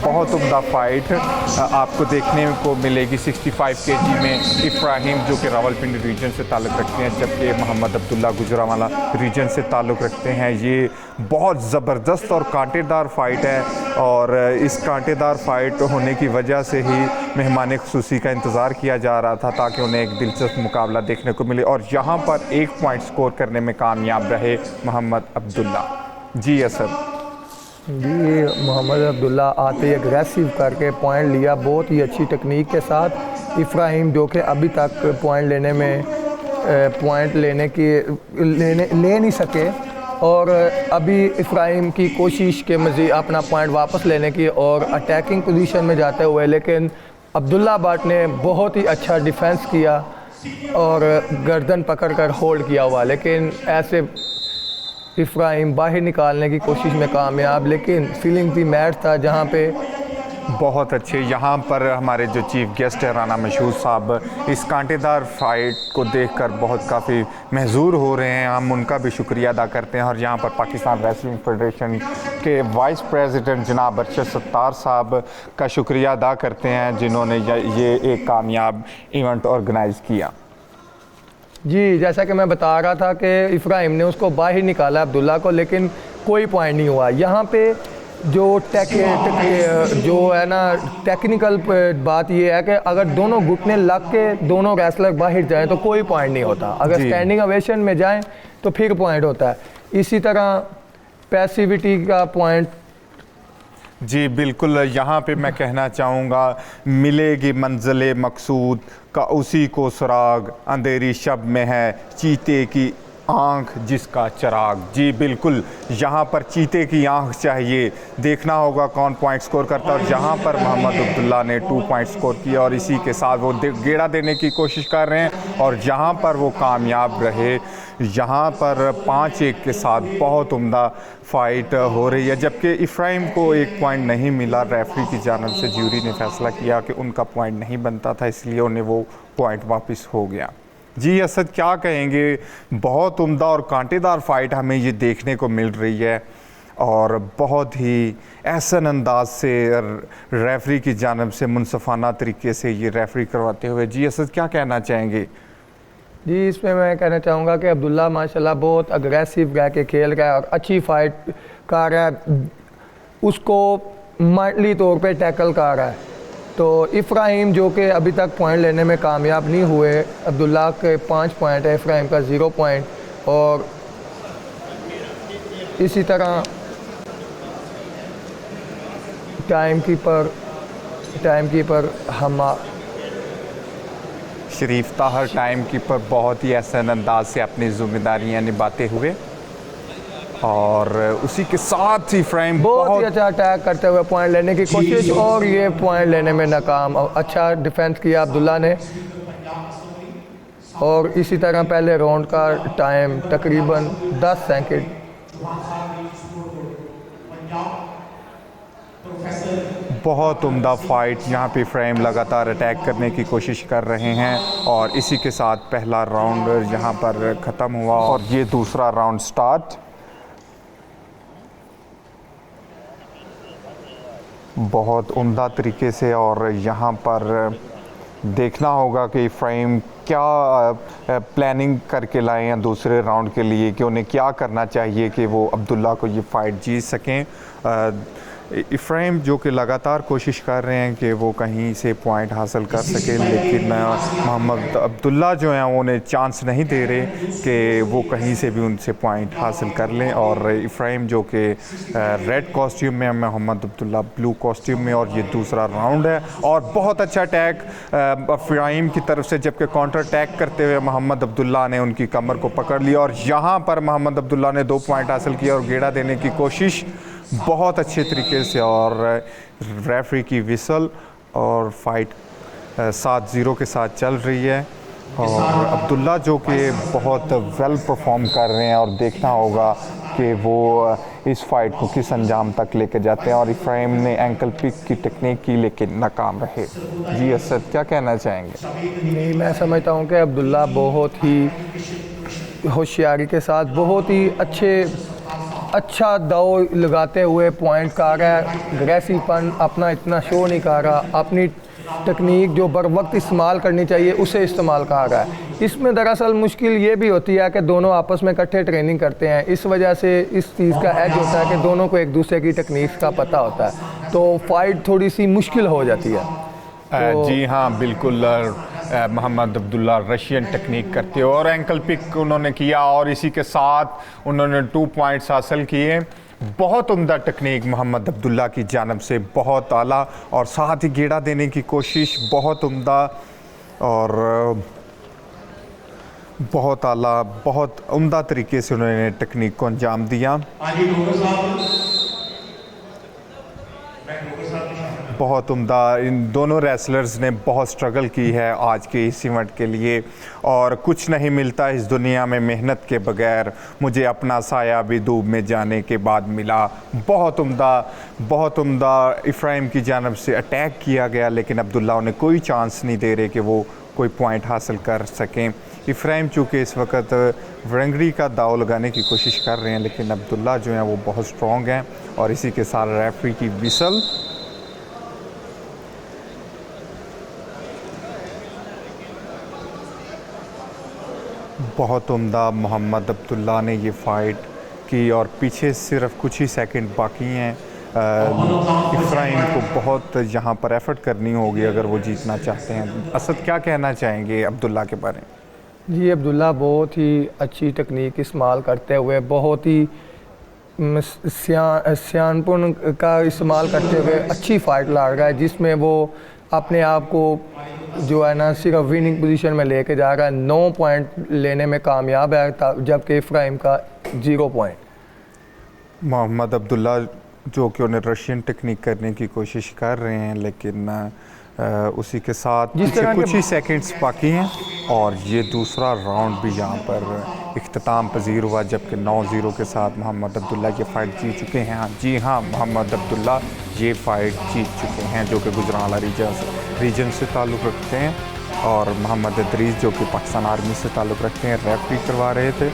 बहुत उम्दा फाइट आपको देखने को मिलेगी 65 केजी में। इब्राहिम जो कि रावलपिंडी रीजन से ताल्लुक़ रखते हैं, जबकि मोहम्मद अब्दुल्ला गुजरांवाला रीजन से ताल्लुक़ रखते हैं। ये बहुत ज़बरदस्त और कांटेदार फ़ाइट है, और इस कांटेदार फ़ाइट होने की वजह से ही मेहमान ख़ुसूसी का इंतज़ार किया जा रहा था, ताकि उन्हें एक दिलचस्प मुकाबला देखने को मिले। और यहाँ पर 1 पॉइंट स्कोर करने में कामयाब रहे मोहम्मद अब्दुल्ला। जी असद जी, मोहम्मद अब्दुल्ला आते ही एग्रेसिव करके पॉइंट लिया बहुत ही अच्छी टेक्निक के साथ। इब्राहिम जो कि अभी तक पॉइंट लेने में ले नहीं सके, और अभी इब्राहिम की कोशिश के मज़ीद अपना पॉइंट वापस लेने की और अटैकिंग पोजीशन में जाते हुए, लेकिन अब्दुल्ला भट्ट ने बहुत ही अच्छा डिफेंस किया और गर्दन पकड़कर होल्ड किया हुआ, लेकिन ऐसे इब्राहिम बाहर निकालने की कोशिश में कामयाब। लेकिन फीलिंग भी मैच था जहाँ पे बहुत अच्छे। यहाँ पर हमारे जो चीफ गेस्ट है राना मशहूर साहब, इस कांटेदार फाइट को देखकर बहुत काफ़ी महजूर हो रहे हैं। हम उनका भी शुक्रिया अदा करते हैं। और यहाँ पर पाकिस्तान रेसलिंग फेडरेशन के वाइस प्रेसिडेंट जनाब अरशद सत्तार साहब का शुक्रिया अदा करते हैं, जिन्होंने ये एक कामयाब इवेंट ऑर्गेनाइज़ किया। जी, जैसा कि मैं बता रहा था कि इब्राहिम ने उसको बाहर निकाला अब्दुल्ला को, लेकिन कोई पॉइंट नहीं हुआ। यहाँ पे जो जो है ना टेक्निकल बात ये है कि अगर दोनों घुटने लग के दोनों रेसलर बाहर जाएं तो कोई पॉइंट नहीं होता। अगर स्टैंडिंग ओवेशन में जाएं तो फिर पॉइंट होता है। इसी तरह पैसिविटी का पॉइंट। जी बिल्कुल, यहाँ पे मैं कहना चाहूँगा, मिलेगी मंजिल मकसूद का उसी को सुराग, अंधेरी शब में है चीते की आँख जिसका चिराग। जी बिल्कुल, यहाँ पर चीते की आँख चाहिए, देखना होगा कौन पॉइंट स्कोर करता है। और यहाँ पर मोहम्मद अब्दुल्ला ने 2 पॉइंट स्कोर किया, और इसी के साथ वो गेड़ा देने की कोशिश कर रहे हैं, और यहाँ पर वो कामयाब रहे। यहाँ पर 5-1 के साथ बहुत उम्दा फ़ाइट हो रही है, जबकि इब्राहिम को 1 पॉइंट नहीं मिला। रेफरी की जानिब से ज्यूरी ने फैसला किया कि उनका पॉइंट नहीं बनता था, इसलिए उन्हें वो पॉइंट वापस हो गया। जी असद, क्या कहेंगे? बहुत उम्दा और कांटेदार फ़ाइट हमें ये देखने को मिल रही है, और बहुत ही एहसन अंदाज से रेफरी की जानिब से मुनसफ़ाना तरीके से ये रेफरी करवाते हुए। जी असद, क्या कहना चाहेंगे? जी, इसमें मैं कहना चाहूँगा कि अब्दुल्ला माशाल्लाह बहुत अग्रेसिव रह के खेल रहा है और अच्छी फ़ाइट कर रहा है, उसको माइटली तौर पे टैकल कर रहा है। तो इब्राहिम जो कि अभी तक पॉइंट लेने में कामयाब नहीं हुए, अब्दुल्ला के 5 पॉइंट है, इब्राहिम का 0 पॉइंट। और इसी तरह टाइम कीपर हम शरीफ ताहर टाइम कीपर बहुत ही एहसन अंदाज से अपनी ज़िम्मेदारियाँ निभाते हुए, और उसी के साथ ही इब्राहिम बहुत ही अच्छा अटैक करते हुए पॉइंट लेने की कोशिश, और ये पॉइंट लेने में नाकाम। अच्छा डिफेंस किया अब्दुल्ला ने। और इसी तरह पहले राउंड का टाइम तकरीबन 10 सेकंड। बहुत उम्दा फ़ाइट। यहाँ पे इब्राहिम लगातार अटैक करने की कोशिश कर रहे हैं, और इसी के साथ पहला राउंड यहाँ पर ख़त्म हुआ, और ये दूसरा राउंड स्टार्ट। बहुत उम्दा तरीके से, और यहाँ पर देखना होगा कि इब्राहिम क्या प्लानिंग करके लाए हैं दूसरे राउंड के लिए, कि उन्हें क्या करना चाहिए कि वो अब्दुल्ला को ये फ़ाइट जीत सकें। इब्राहिम जो कि लगातार कोशिश कर रहे हैं कि वो कहीं से पॉइंट हासिल कर सके, लेकिन मोहम्मद अब्दुल्ला जो हैं उन्हें चांस नहीं दे रहे कि वो कहीं से भी उनसे पॉइंट हासिल कर लें। और इब्राहिम जो कि रेड कॉस्ट्यूम में, मोहम्मद अब्दुल्ला ब्लू कॉस्ट्यूम में, और ये दूसरा राउंड है। और बहुत अच्छा अटैक इब्राहिम की तरफ से, जबकि काउंटर अटैक करते हुए मोहम्मद अब्दुल्ला ने उनकी कमर को पकड़ लिया, और यहाँ पर मोहम्मद अब्दुल्ला ने 2 पॉइंट हासिल किया और गेड़ा देने की कोशिश बहुत अच्छे तरीके से। और रेफरी की विसल, और फाइट 7-0 के साथ चल रही है, और अब्दुल्ला जो कि बहुत वेल परफॉर्म कर रहे हैं, और देखना होगा कि वो इस फाइट को किस अंजाम तक लेके जाते हैं। और इब्राहिम ने एंकल पिक की टेक्निक की, लेकिन नाकाम रहे। जी असद, क्या कहना चाहेंगे? नहीं, मैं समझता हूँ कि अब्दुल्ला बहुत ही होशियारी के साथ बहुत ही अच्छे अच्छा दाव लगाते हुए पॉइंट कर रहा है, अग्रेसिवपन अपना इतना शो नहीं कर रहा, अपनी टेक्निक जो बर वक्त इस्तेमाल करनी चाहिए उसे इस्तेमाल कर रहा है। इसमें दरअसल मुश्किल ये भी होती है कि दोनों आपस में इकट्ठे ट्रेनिंग करते हैं, इस वजह से इस चीज़ का एज होता है कि दोनों को एक दूसरे की टेक्निक्स का पता होता है, तो फाइट थोड़ी सी मुश्किल हो जाती है। जी हाँ, बिल्कुल। मोहम्मद अब्दुल्ला रशियन टेक्निक करते हो और एंकल पिक उन्होंने किया और इसी के साथ उन्होंने 2 पॉइंट्स हासिल किए। बहुत उम्दा टेक्निक मोहम्मद अब्दुल्ला की जानब से, बहुत आला, और साथ ही गेड़ा देने की कोशिश बहुत उम्दा और बहुत आला, बहुत उम्दा तरीके से उन्होंने टेक्निक को अंजाम दिया। बहुत उम्दा। इन दोनों रेसलर्स ने बहुत स्ट्रगल की है आज के इस इवेंट के लिए, और कुछ नहीं मिलता इस दुनिया में मेहनत के बगैर। मुझे अपना साया भी धूप में जाने के बाद मिला। बहुत उम्दा, बहुत उम्दा इफ्राइम की जानब से अटैक किया गया, लेकिन अब्दुल्ला उन्हें कोई चांस नहीं दे रहे कि वो कोई पॉइंट हासिल कर सकें। इफ्राइम चूँकि इस वक्त वरंगड़ी का दाव लगाने की कोशिश कर रहे हैं, लेकिन अब्दुल्ला जो हैं वो बहुत स्ट्रॉन्ग हैं। और इसी के साथ रेफरी की विसल। बहुत उम्दा मोहम्मद अब्दुल्ला ने ये फ़ाइट की और पीछे सिर्फ कुछ ही सेकंड बाकी हैं। इफ्राइम को बहुत यहाँ पर एफर्ट करनी होगी अगर वो जीतना चाहते हैं। असद, क्या कहना चाहेंगे अब्दुल्ला के बारे में? जी, अब्दुल्ला बहुत ही अच्छी टेक्निक इस्तेमाल करते हुए, बहुत ही सियानपुन का इस्तेमाल करते हुए अच्छी फ़ाइट लड़ रहा है, जिसमें वो अपने आप को जो है ना सिर्फ विनिंग पोजीशन में लेके जा रहा है। 9 पॉइंट लेने में कामयाब है, जबकि इफ्राइम का 0 पॉइंट। मोहम्मद अब्दुल्ला जो कि उन्हें रशियन टेक्निक करने की कोशिश कर रहे हैं, लेकिन उसी के साथ कुछ ही सेकंड्स बाकी हैं और ये दूसरा राउंड भी यहाँ पर इख्तिताम पजीर हुआ, जबकि 9-0 के साथ मोहम्मद अब्दुल्ला ये फ़ाइट जीत चुके हैं। जी हाँ, मोहम्मद अब्दुल्ला ये फ़ाइट जीत चुके हैं, जो कि गुजरांवाला रीजन से ताल्लुक़ रखते हैं, और मोहम्मद इदरीस जो कि पाकिस्तान आर्मी से ताल्लुक़ रखते हैं, रेफरी करवा रहे थे।